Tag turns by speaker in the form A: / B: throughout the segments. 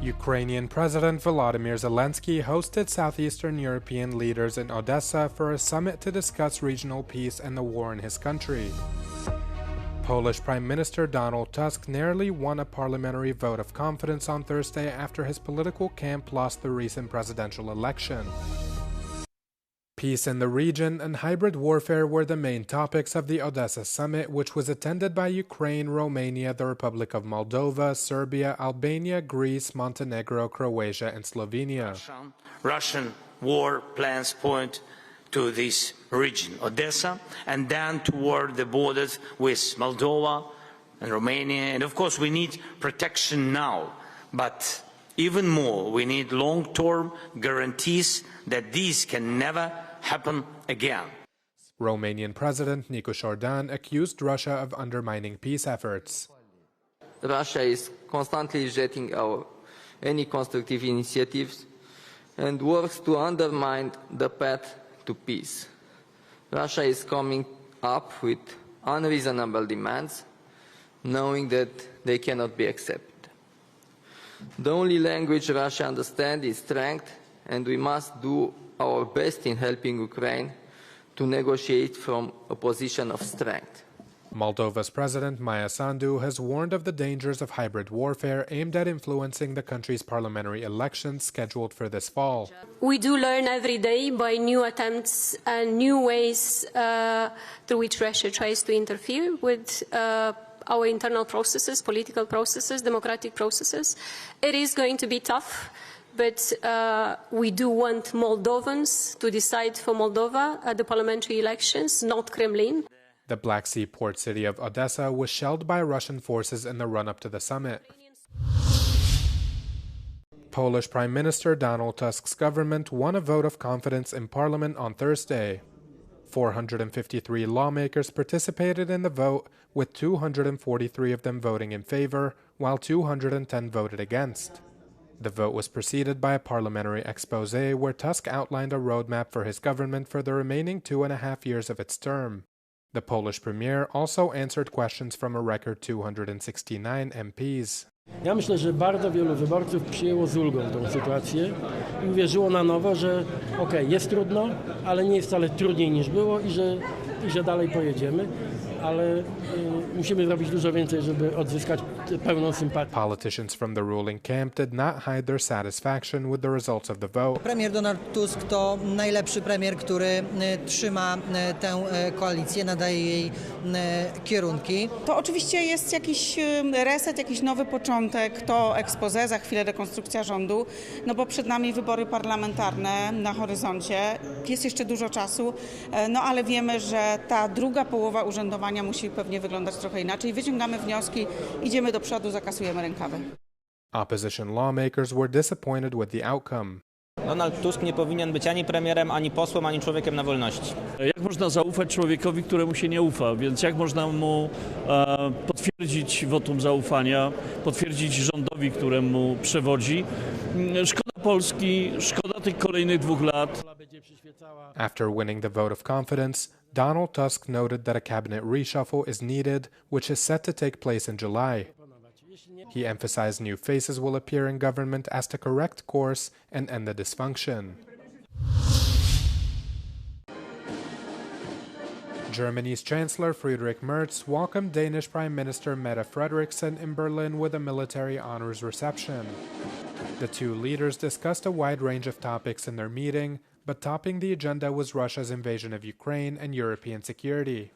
A: Ukrainian President Volodymyr Zelensky hosted Southeastern European leaders in Odessa for a summit to discuss regional peace and the war in his country. Polish Prime Minister Donald Tusk narrowly won a parliamentary vote of confidence on Thursday after his political camp lost the recent presidential election. Peace in the region and hybrid warfare were the main topics of the Odessa summit, which was attended by Ukraine, Romania, the Republic of Moldova, Serbia, Albania, Greece, Montenegro, Croatia, and Slovenia.
B: Russian war plans point to this region, Odessa, and then toward the borders with Moldova and Romania. And of course, we need protection now, but even more, we need long-term guarantees that these can never happen again.
A: Romanian President Nicu Șordan accused Russia of undermining peace efforts.
C: Russia is constantly rejecting any constructive initiatives and works to undermine the path to peace. Russia is coming up with unreasonable demands, knowing that they cannot be accepted. The only language Russia understands is strength, and we must do our best in helping Ukraine to negotiate from a position of strength.
A: Moldova's President Maia Sandu has warned of the dangers of hybrid warfare aimed at influencing the country's parliamentary elections scheduled for this fall.
D: We do learn every day by new attempts and new ways through which Russia tries to interfere with our internal processes, political processes, democratic processes. It is going to be tough, but we do want Moldovans to decide for Moldova at the parliamentary elections, not Kremlin.
A: The Black Sea port city of Odessa was shelled by Russian forces in the run-up to the summit. Polish Prime Minister Donald Tusk's government won a vote of confidence in Parliament on Thursday. 453 lawmakers participated in the vote, with 243 of them voting in favor, while 210 voted against. The vote was preceded by a parliamentary exposé where Tusk outlined a roadmap for his government for the remaining 2.5 years of its term. The Polish premier also answered questions from a record 269 MPs.
E: Ja myślę, że bardzo wielu wyborców przyjęło z ulgą tę sytuację i uwierzyło na nowo, że jest trudno, ale nie jest wcale trudniej niż było i że dalej pojedziemy, ale musimy zrobić dużo więcej, żeby odzyskać pełną sympatię.
A: Politicians from the ruling camp did not hide their satisfaction with the results of the vote.
F: Premier Donald Tusk to najlepszy premier, który trzyma tę koalicję, nadaje jej kierunki.
G: To oczywiście jest jakiś reset, jakiś nowy początek, to exposé, za chwilę rekonstrukcja rządu, no bo przed nami wybory parlamentarne na horyzoncie, jest jeszcze dużo czasu, no ale wiemy, że ta druga połowa urzędowania musi pewnie wyglądać trochę inaczej. Wyciągamy wnioski, idziemy do przodu, zakasujemy rękawy.
A: Opposition lawmakers were disappointed with the outcome.
H: Donald Tusk nie powinien być ani premierem, ani posłem, ani człowiekiem na wolności.
I: Jak można zaufać człowiekowi, któremu się nie ufa? Więc jak można mu potwierdzić wotum zaufania, potwierdzić rządowi, któremu przewodzi? Szkoda Polski, szkoda tych kolejnych 2 lat.
A: After winning the vote of confidence, Donald Tusk noted that a cabinet reshuffle is needed, which is set to take place in July. He emphasized new faces will appear in government as to correct course and end the dysfunction. Germany's Chancellor Friedrich Merz welcomed Danish Prime Minister Mette Frederiksen in Berlin with a military honors reception. The two leaders discussed a wide range of topics in their meeting, but topping the agenda was Russia's invasion of Ukraine and European security.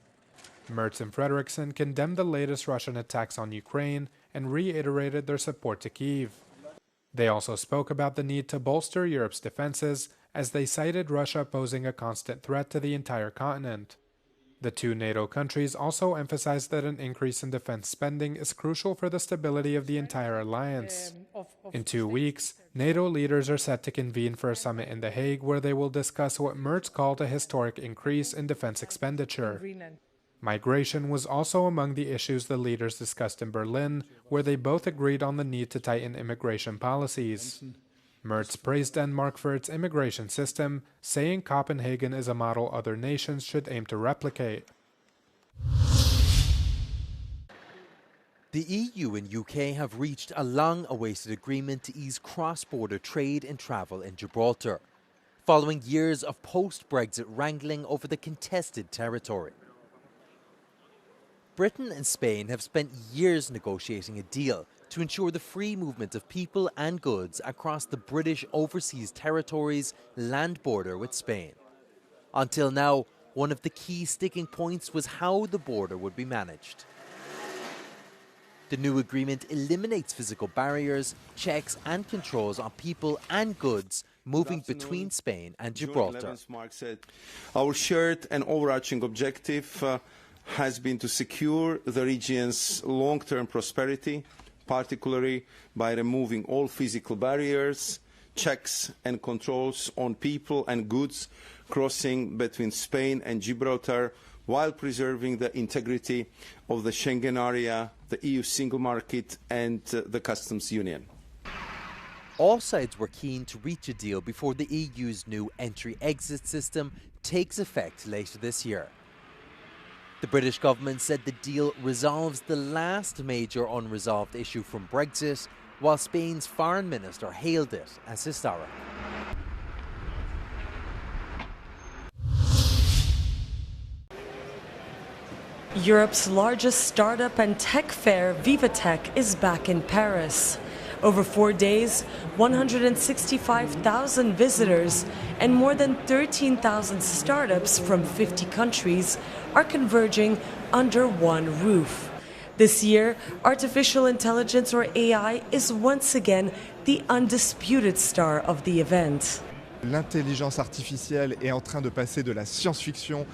A: Merz and Frederiksen condemned the latest Russian attacks on Ukraine and reiterated their support to Kyiv. They also spoke about the need to bolster Europe's defenses, as they cited Russia posing a constant threat to the entire continent. The two NATO countries also emphasized that an increase in defense spending is crucial for the stability of the entire alliance. In 2 weeks, NATO leaders are set to convene for a summit in The Hague where they will discuss what Merz called a historic increase in defense expenditure. Migration was also among the issues the leaders discussed in Berlin, where they both agreed on the need to tighten immigration policies. Merz praised Denmark for its immigration system, saying Copenhagen is a model other nations should aim to replicate.
J: The EU and UK have reached a long-awaited agreement to ease cross-border trade and travel in Gibraltar, following years of post-Brexit wrangling over the contested territory. Britain and Spain have spent years negotiating a deal to ensure the free movement of people and goods across the British overseas territory's land border with Spain. Until now, one of the key sticking points was how the border would be managed. The new agreement eliminates physical barriers, checks and controls on people and goods moving between Spain and Gibraltar.
K: Our shared and overarching objective has been to secure the region's long-term prosperity, particularly by removing all physical barriers, checks and controls on people and goods crossing between Spain and Gibraltar, while preserving the integrity of the Schengen area, the EU single market and the customs union.
J: All sides were keen to reach a deal before the EU's new entry-exit system takes effect later this year. The British government said the deal resolves the last major unresolved issue from Brexit, while Spain's foreign minister hailed it as historic.
L: Europe's largest startup and tech fair, VivaTech, is back in Paris. Over 4 days, 165,000 visitors and more than 13,000 startups from 50 countries are converging under one roof. This year, artificial intelligence, or AI, is once again the undisputed star of the event.
M: L'intelligence artificielle est en train de passer de la science-fiction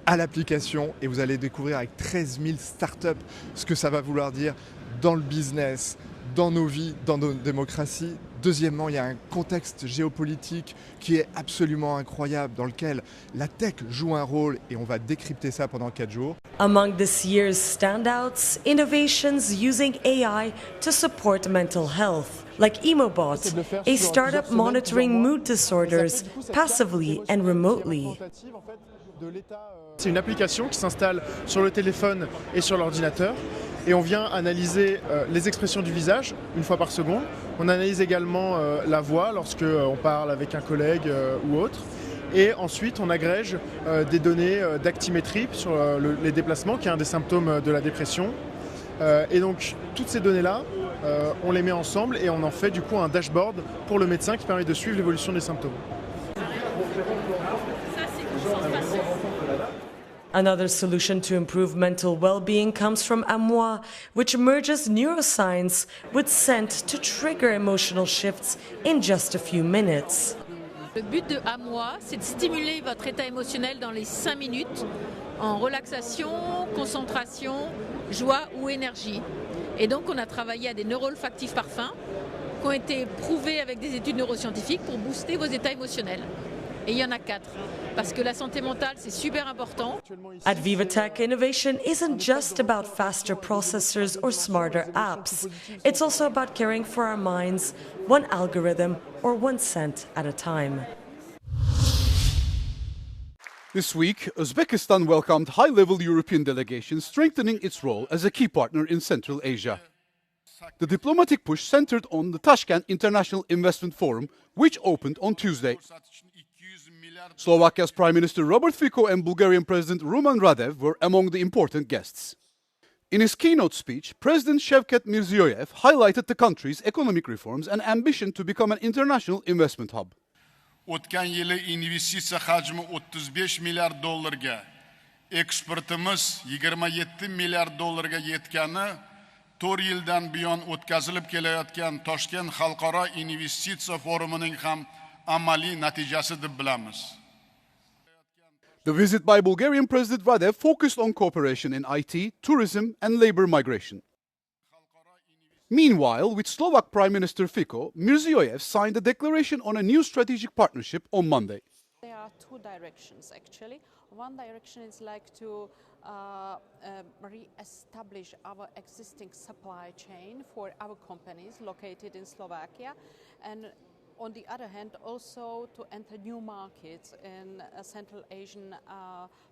M: à l'application et vous allez découvrir avec 13 000 startups ce que ça va vouloir dire dans le business, dans nos vies, dans nos démocraties. Deuxièmement, il y a un contexte géopolitique qui est absolument incroyable, dans lequel la tech joue un rôle et on va décrypter ça pendant 4 jours.
L: Among this year's standouts, innovations using AI to support mental health, like Emobot, a startup monitoring mood disorders passively and remotely.
N: C'est une application qui s'installe sur le téléphone et sur l'ordinateur et on vient analyser les expressions du visage une fois par seconde. On analyse également la voix lorsque on parle avec un collègue ou autre. Et ensuite, on agrège des données d'actimétrie sur les déplacements, qui est un des symptômes de la dépression. Et donc, toutes ces données-là, on les met ensemble et on en fait du coup un dashboard pour le médecin qui permet de suivre l'évolution des symptômes.
L: Another solution to improve mental well-being comes from Amoi, which merges neuroscience with scent to trigger emotional shifts in just a few minutes.
O: Le but de Amoi, c'est de stimuler votre état émotionnel dans les 5 minutes en relaxation, concentration, joie ou énergie. Et donc on a travaillé à des neuroolfactifs parfums qui ont été prouvés avec des études neuroscientifiques pour booster vos états émotionnels. Et il y en a 4, parce que la santé mentale, c'est super important.
L: At VivaTech, innovation isn't just about faster processors or smarter apps. It's also about caring for our minds, one algorithm or one scent at a time.
P: This week, Uzbekistan welcomed high-level European delegations, strengthening its role as a key partner in Central Asia. The diplomatic push centered on the Tashkent International Investment Forum, which opened on Tuesday. Slovakia's Prime Minister Robert Fico and Bulgarian President Rumen Radev were among the important guests. In his keynote speech, President Shavkat Mirziyoyev highlighted the country's economic reforms and ambition to become an international investment hub.
Q: O'tgan yili investitsiya hajmi 35 milliard dollarga, eksportimiz 27 milliard dollarga yetgani 4 yildan buyon o'tkazilib kelayotgan Toshkent xalqaro investitsiya forumining ham amaliy natijasi deb bilamiz.
P: The visit by Bulgarian President Radev focused on cooperation in IT, tourism and labor migration. Meanwhile, with Slovak Prime Minister Fico, Mirziyoyev signed a declaration on a new strategic partnership on Monday.
R: There are 2 directions, actually. One direction is like to re-establish our existing supply chain for our companies located in Slovakia. And on the other hand, also to enter new markets in a Central Asian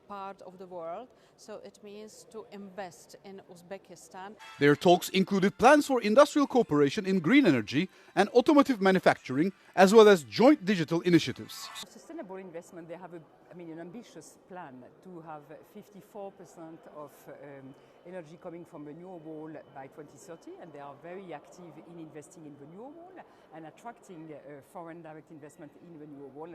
R: part of the world. So it means to invest in Uzbekistan.
P: Their talks included plans for industrial cooperation in green energy and automotive manufacturing, as well as joint digital initiatives.
S: Sustainable investment, they have an ambitious plan to have 54% of energy coming from renewable by 2030, and they are very active in investing in renewable and attracting foreign direct investment in renewable.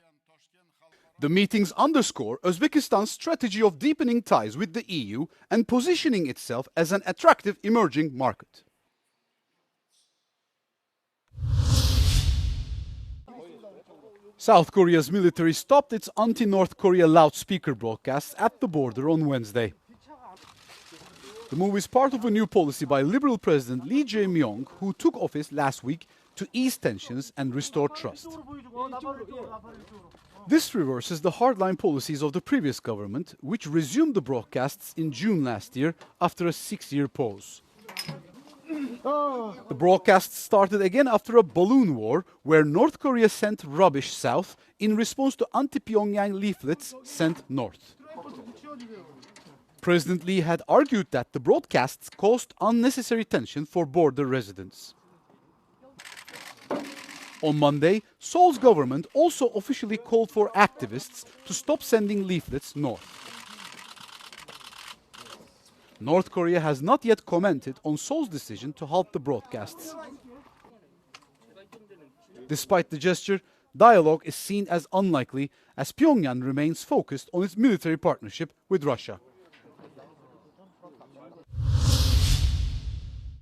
P: The meetings underscore Uzbekistan's strategy of deepening ties with the EU and positioning itself as an attractive emerging market. South Korea's military stopped its anti-North Korea loudspeaker broadcasts at the border on Wednesday. The move is part of a new policy by Liberal President Lee Jae-myung, who took office last week to ease tensions and restore trust. This reverses the hardline policies of the previous government, which resumed the broadcasts in June last year after a 6-year pause. The broadcasts started again after a balloon war where North Korea sent rubbish south in response to anti-Pyongyang leaflets sent north. President Lee had argued that the broadcasts caused unnecessary tension for border residents. On Monday, Seoul's government also officially called for activists to stop sending leaflets north. North Korea has not yet commented on Seoul's decision to halt the broadcasts. Despite the gesture, dialogue is seen as unlikely as Pyongyang remains focused on its military partnership with Russia.